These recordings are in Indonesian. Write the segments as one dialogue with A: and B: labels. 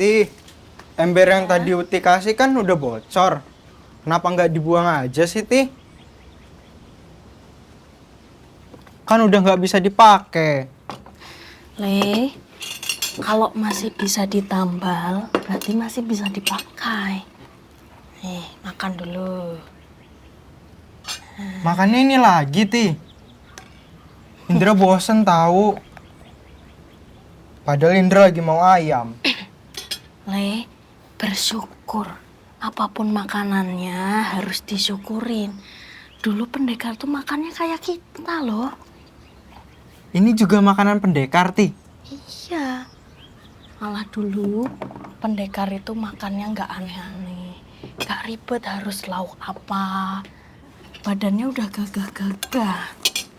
A: Ti, ember yang tadi Uti kasih kan udah bocor. Kenapa nggak dibuang aja sih, Ti? Kan udah nggak bisa dipakai.
B: Le, kalau masih bisa ditambal, berarti masih bisa dipakai. Nih, makan dulu.
A: Makannya ini lagi, Ti. Indra bosen tahu. Padahal Indra lagi mau ayam.
B: Le, bersyukur. Apapun makanannya harus disyukurin. Dulu pendekar tuh makannya kayak kita loh.
A: Ini juga makanan pendekar, Ti.
B: Iya. Malah dulu pendekar itu makannya nggak aneh-aneh. Nggak ribet harus lauk apa. Badannya udah gagah-gagah.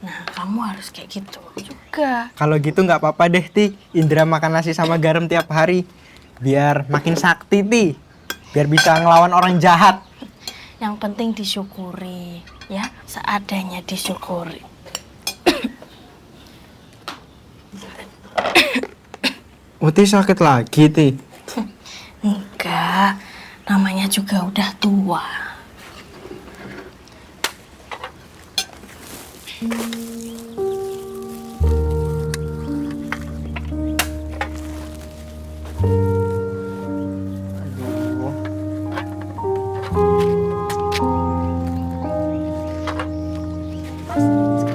B: Nah, kamu harus kayak gitu juga.
A: Kalau gitu nggak apa-apa deh, Ti. Indra makan nasi sama garam tiap hari. Biar makin sakti, Ti. Biar bisa ngelawan orang jahat.
B: Yang penting disyukuri, ya. Seadanya disyukuri.
A: Uti sakit lagi, Ti.
B: Enggak, namanya juga udah tua.
A: Aduh.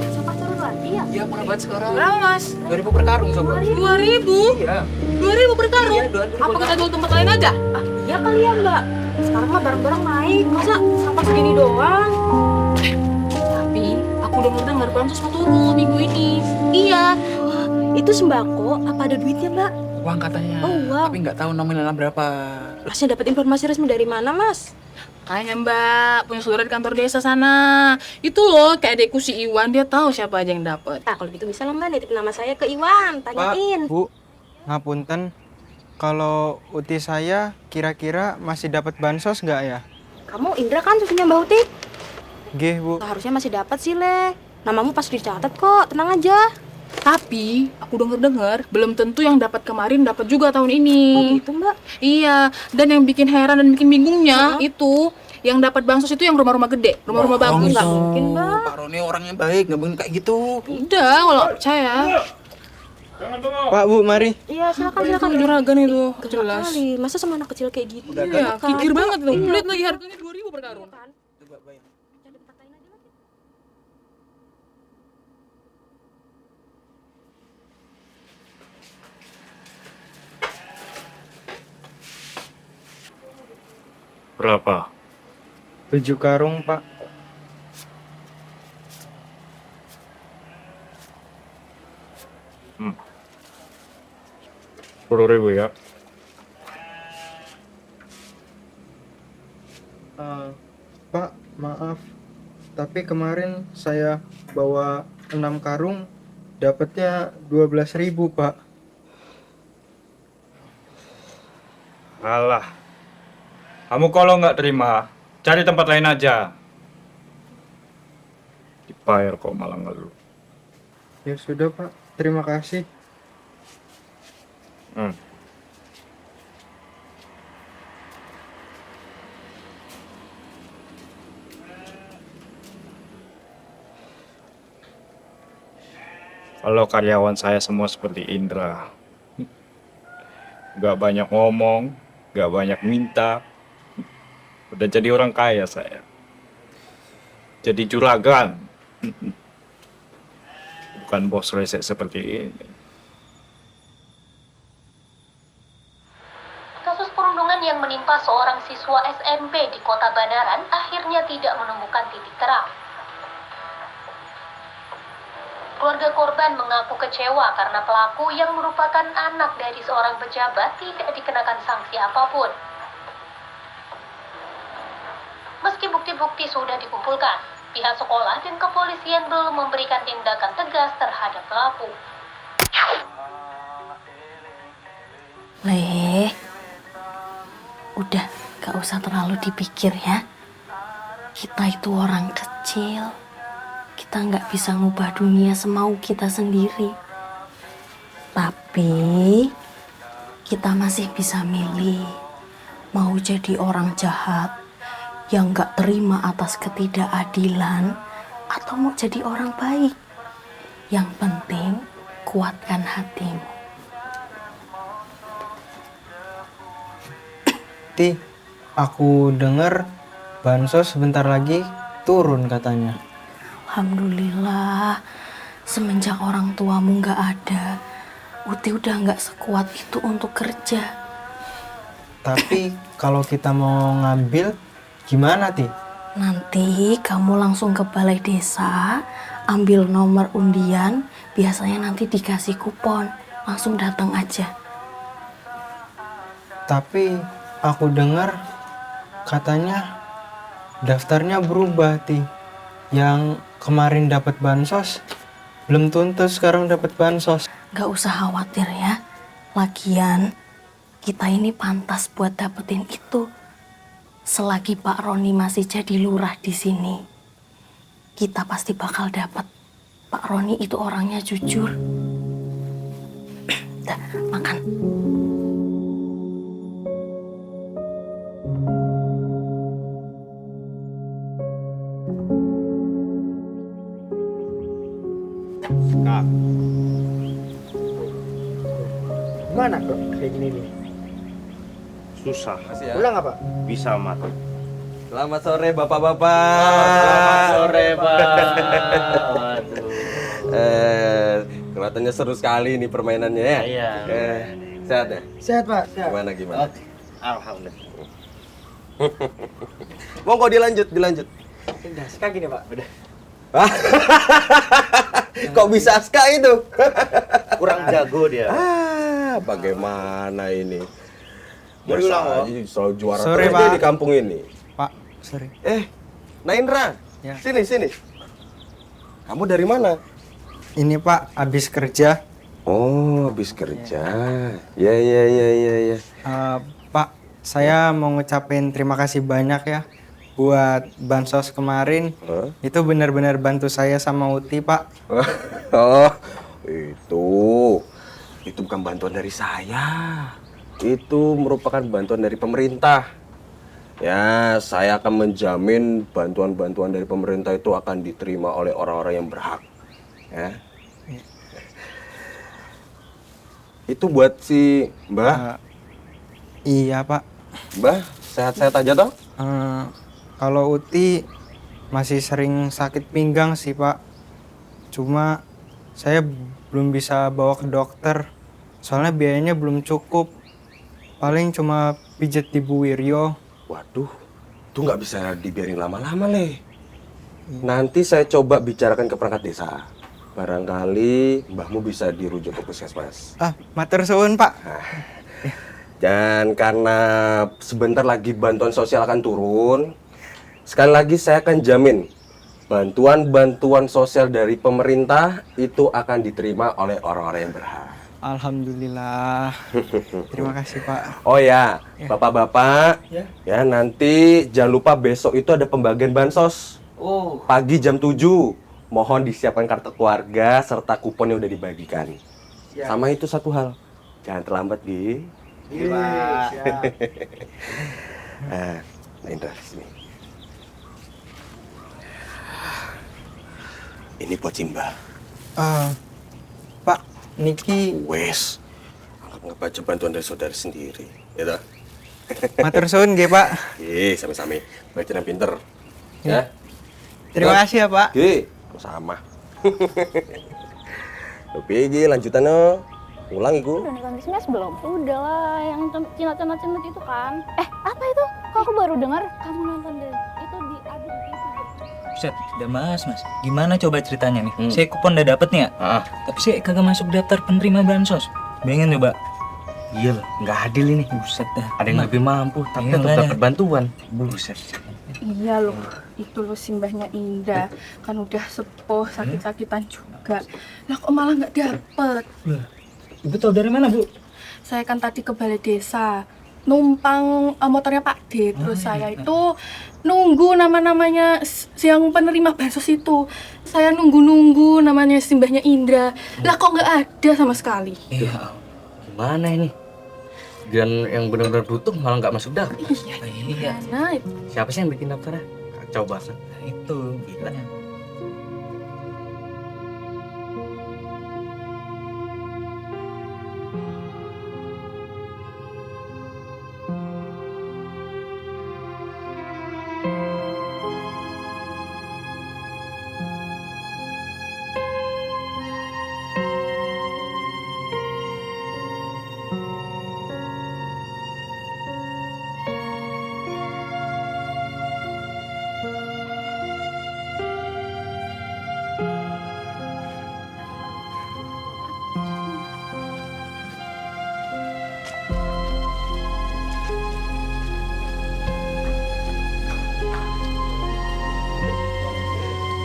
C: Sempat turun lagi ya?
D: Iya, murah banget sekarang.
C: Berapa mas?
D: 2.000 per karung, sobat.
C: 2.000?
D: Iya.
C: 2.000 per karung?
D: Iya, 2.000
C: Apa
D: per
C: kita jual tempat lain aja? Ah, ya kali ya mbak. Sekarang mah barang-barang naik. Masa sampah segini doang? Tapi aku dengar bansos mau turun minggu ini. Iya. Wah, itu sembako apa ada duitnya mbak?
D: Uang katanya.
C: Oh, uang.
D: Tapi nggak tahu nominalnya berapa.
C: Masnya dapat informasi resmi dari mana mas?
E: Kayaknya mbak punya saudara di kantor desa sana. Itu loh kayak adekku si Iwan, dia tahu siapa aja yang dapat.
C: Nah kalau gitu bisa lah mbak nitip nama saya ke Iwan. Tanyain.
A: Pak, Bu, ngapunten. Kalau Uti saya kira-kira masih dapat bansos nggak ya?
C: Kamu Indra kan susunya Mbak Uti?
A: Gih, Bu.
C: Harusnya masih dapat sih Le. Namamu pasti dicatat kok, tenang aja.
E: Tapi aku denger belum tentu yang dapat kemarin dapat juga tahun
C: Oh
E: ini.
C: gitu mbak.
E: Iya, dan yang bikin heran dan bikin bingungnya itu yang dapat bansos itu yang rumah-rumah gede, rumah-rumah bagus.
C: Nggak mungkin mbak.
D: Pak Roni orangnya baik, nggak mungkin kayak gitu.
E: Udah, kalau percaya.
A: Pak, Bu, mari.
C: Iya silakan.
E: Juragan itu
C: Kecil
E: jelas.
C: kali. Masa sama anak kecil kayak gitu?
E: Iya, kikir banget tuh. Lihat lagi harganya 2.000 per karung.
F: Berapa?
A: 7 karung, Pak.
F: Hmm. 10.000 ya.
A: Pak, maaf. Tapi kemarin saya bawa 6 karung, dapatnya 12.000, Pak.
F: Alah. Kamu kalau nggak terima, cari tempat lain aja. Dibayar kok malah ngeluh.
A: Ya sudah, Pak. Terima kasih.
F: Hmm. Kalau karyawan saya semua seperti Indra, nggak banyak ngomong, nggak banyak minta, udah jadi orang kaya saya. Jadi juragan, bukan bos resek seperti ini.
G: Kasus perundungan yang menimpa seorang siswa SMP di Kota Banaran akhirnya tidak menemukan titik terang. Keluarga korban mengaku kecewa karena pelaku yang merupakan anak dari seorang pejabat tidak dikenakan sanksi apapun. Meski bukti-bukti sudah dikumpulkan, pihak sekolah dan kepolisian belum memberikan tindakan tegas terhadap pelaku.
B: Le, udah gak usah terlalu dipikir ya. Kita itu orang kecil. Kita nggak bisa ngubah dunia semau kita sendiri. Tapi kita masih bisa milih mau jadi orang jahat yang gak terima atas ketidakadilan atau mau jadi orang baik. Yang penting kuatkan hatimu.
A: Ti, aku dengar bansos sebentar lagi turun katanya.
B: Alhamdulillah, semenjak orang tuamu gak ada, Uti udah gak sekuat itu untuk kerja.
A: Tapi kalau kita mau ngambil, gimana Ti?
B: Nanti kamu langsung ke balai desa, ambil nomor undian, biasanya nanti dikasih kupon, langsung datang aja.
A: Tapi aku dengar katanya daftarnya berubah Ti. Yang kemarin dapat bansos belum tentu sekarang dapat bansos.
B: Gak usah khawatir ya. Lagian kita ini pantas buat dapetin itu. Selagi Pak Roni masih jadi lurah di sini, kita pasti bakal dapat. Pak Roni itu orangnya jujur. Dah, makan.
H: Kak,
A: Gimana kok kayak gini nih?
H: susah.
A: Ulang apa?
H: Bisa mat.
I: Selamat sore bapak-bapak.
H: Selamat sore, Pak.
I: Kelihatannya seru sekali ini permainannya ya.
H: Iya.
I: Sehat ya?
A: Sehat Pak, sehat.
I: Gimana?
H: Alhamdulillah.
I: Monggo dilanjut.
A: Udah, sekarang gini Pak. Udah.
I: Kok bisa Aska itu?
H: Kurang jago dia.
I: Bagaimana ini?
A: Berulang,
I: Masa selalu juara
A: Sore,
I: terus
A: Pak.
I: dia di kampung ini.
A: Pak, sorry.
I: Naindra,
A: Ya.
I: sini. Kamu dari mana?
A: Ini Pak, habis kerja.
I: Oh, habis kerja. Ya.
A: Pak, saya mau ngucapin terima kasih banyak ya buat bansos kemarin.
I: Hah?
A: Itu benar-benar bantu saya sama Uti, Pak.
I: Oh, itu bukan bantuan dari saya. Itu merupakan bantuan dari pemerintah. Ya, saya akan menjamin bantuan-bantuan dari pemerintah itu akan diterima oleh orang-orang yang berhak. Ya. Itu buat si Mbah.
A: Iya, Pak.
I: Mbah, sehat-sehat aja toh?
A: Kalau Uti masih sering sakit pinggang sih, Pak. Cuma saya belum bisa bawa ke dokter. Soalnya biayanya belum cukup. Paling cuma pijet di Bu Wiryo.
I: Waduh, itu nggak bisa dibiarin lama-lama, Le. Nanti saya coba bicarakan ke perangkat desa. Barangkali mbahmu bisa dirujuk ke puskesmas.
A: Matur suwun, Pak.
I: Dan karena sebentar lagi bantuan sosial akan turun, sekali lagi saya akan jamin bantuan-bantuan sosial dari pemerintah itu akan diterima oleh orang-orang yang berhak.
A: Alhamdulillah. Terima kasih, Pak.
I: Oh ya, bapak-bapak, ya nanti jangan lupa besok itu ada pembagian bansos.
D: Oh.
I: Pagi jam 7. Mohon disiapkan kartu keluarga serta kupon yang udah dibagikan. Sama itu satu hal, jangan terlambat, Gi.
A: Iya, siap.
I: Nah, Indra, sini. Ini buat Simba.
A: Pak, niki
I: Wes, anggap aja bantuan dari saudara sendiri, ya toh?
A: matur suwun nggih, Pak.
I: Sami-sami. Baca yang pinter. Ya.
A: Terima kasih ya, Pak.
I: Sama. Tapi lanjutannya ulang iku.
J: Udah nikah bisnis belum? Udah lah, yang cinta-cinta itu kan. Apa itu? Kok aku baru dengar kamu nonton deh. Itu di Adi TV.
K: Buset, udah mas. Gimana coba ceritanya nih? Saya kupon udah dapet nih ya? Tapi saya kagak masuk daftar penerima bansos. Bayangin coba.
H: Iya loh, nggak adil ini.
K: Buset dah.
H: Ada yang lebih mampu, tapi
K: Iya,
H: tetap
K: makanya.
H: dapat bantuan. Buset.
C: Iya loh, itu loh simbahnya Indah. Kan udah sepuh, sakit-sakitan juga. Lah kok malah nggak dapet?
K: Ibu tahu dari mana, Bu?
C: Saya kan tadi ke balai desa, numpang motornya Pak D. Terus saya itu nunggu namanya yang penerima bansos itu. Saya nunggu namanya simbahnya Indra. Lah kok nggak ada sama sekali?
K: Iya.
H: Gimana ini? Dan yang benar-benar butuh malah nggak masuk daftar.
K: Iya.
E: Nah,
H: Siapa sih yang bikin daftarnya? Kacau banget.
K: Itu gila.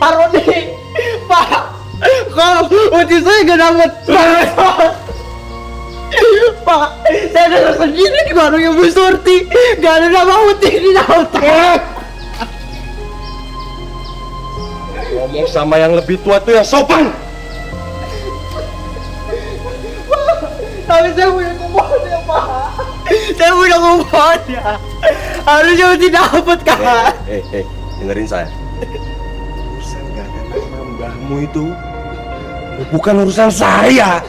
A: Pak Rodi, Pak, kok uji saya gak dapet, Pak, saya dengar sendiri di warungnya Bu Surti, gak ada nama Uti di daftar.
I: Ngomong sama yang lebih tua tuh yang sopan.
A: Tapi saya punya kupon ya, Pak. Saya punya kupon ya. Harusnya Uti dapet, Kak.
I: Dengerin saya. Urusan gak ada nama mbahmu itu bukan urusan saya.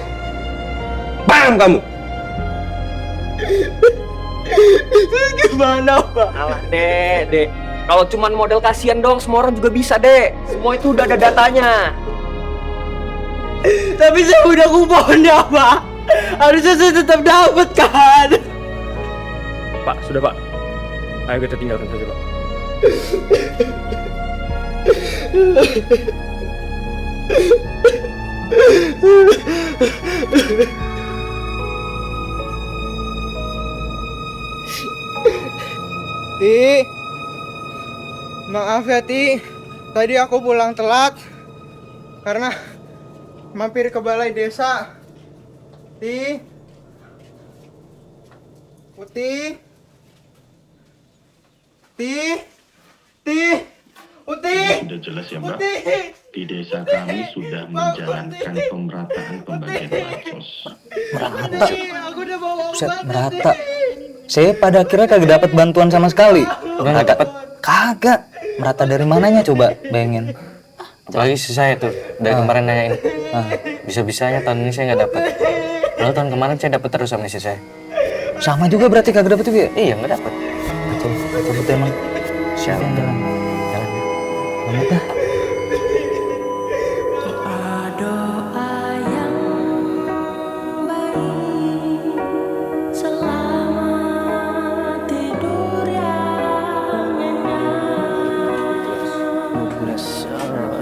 I: Paham kamu?
A: Gimana, Pak?
L: Alah, Dek. Kalau cuman model kasihan dong, semua orang juga bisa, Dek. Semua itu udah ada datanya.
A: Tapi saya udah kuponnya, Pak. Harusnya saya tetap dapat kan.
L: Pak, sudah, Pak. Ayo kita tinggalkan saja, Pak.
A: Ti, maaf ya Ti, tadi aku pulang telat karena mampir ke balai desa. Ti, Uti, Uti.
M: Sudah jelas ya Mbak, di desa kami sudah menjalankan pemerataan pembagian bansos.
K: Merata. Buset, merata. Saya pada akhirnya kagak dapat bantuan sama sekali. Nggak dapat. Kagak. Merata dari mananya coba bayangin.
L: Apalagi si saya tuh, dari kemarin nanyain. Bisa-bisanya tahun ini saya nggak dapat. Lalu tahun kemarin saya dapat terus sama si saya.
K: Sama juga berarti kagak dapat juga ya?
L: Iya, nggak dapat.
K: Betul emang. Siapa yang jalan?
L: Jalan.
K: Banget dah.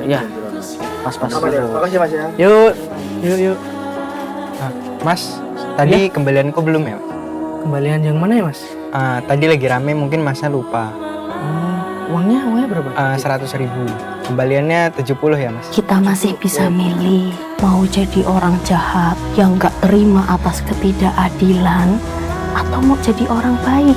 A: Ya,
K: Mas.
A: Makasih Mas ya.
K: Yuk.
A: Mas, tadi kembalianku belum ya?
K: Kembalian yang mana ya, Mas?
A: Tadi lagi rame, mungkin Masnya lupa.
K: Uangnya berapa?
A: 100.000. Kembaliannya 70 ya Mas?
B: Kita masih bisa milih mau jadi orang jahat yang gak terima atas ketidakadilan atau mau jadi orang baik